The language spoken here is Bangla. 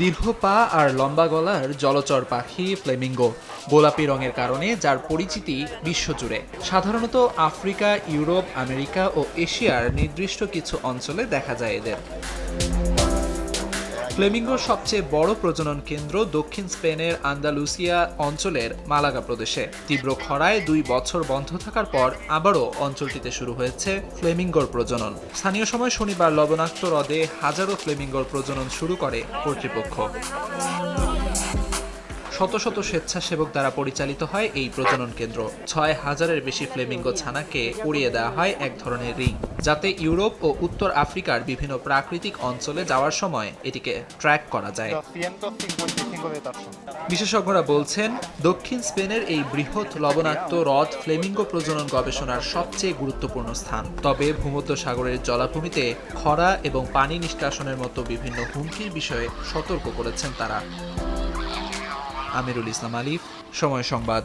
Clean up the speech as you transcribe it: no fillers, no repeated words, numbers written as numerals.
দীর্ঘ পা আর লম্বা গলার জলচর পাখি ফ্লেমিঙ্গো গোলাপি রঙের কারণে যার পরিচিতি বিশ্বজুড়ে। সাধারণত আফ্রিকা, ইউরোপ, আমেরিকা ও এশিয়ার নির্দিষ্ট কিছু অঞ্চলে দেখা যায় এদের। ফ্লেমিঙ্গোর সবচেয়ে বড় প্রজনন কেন্দ্র দক্ষিণ স্পেনের আন্দালুসিয়া অঞ্চলের মালাগা প্রদেশে। তীব্র খরায় 2 বছর বন্ধ থাকার পর আবারও অঞ্চলটিতে শুরু হয়েছে ফ্লেমিঙ্গোর প্রজনন। স্থানীয় সময় শনিবার লবণাক্ত হ্রদে হাজারো ফ্লেমিঙ্গোর প্রজনন শুরু করে কর্তৃপক্ষ। শত শত স্বেচ্ছাসেবক দ্বারা পরিচালিত হয় এই প্রজনন কেন্দ্র। 6,000-এর বেশি ফ্লেমিঙ্গো ছানাকে উড়িয়ে দেওয়া হয় এক ধরনের রিং, যাতে ইউরোপ ও উত্তর আফ্রিকার বিভিন্ন প্রাকৃতিক অঞ্চলে যাওয়ার সময় এটিকে ট্র্যাক করা যায়। বিশেষজ্ঞরা বলছেন, দক্ষিণ স্পেনের এই বৃহৎ লবণাক্ত হ্রদ ফ্লেমিঙ্গো প্রজনন গবেষণার সবচেয়ে গুরুত্বপূর্ণ স্থান। তবে ভূমধ্যসাগরের জলাভূমিতে খরা এবং পানি নিষ্কাশনের মতো বিভিন্ন হুমকির বিষয়ে সতর্ক করেছেন তারা। আমিরুল ইসলাম আলিফ, সময় সংবাদ।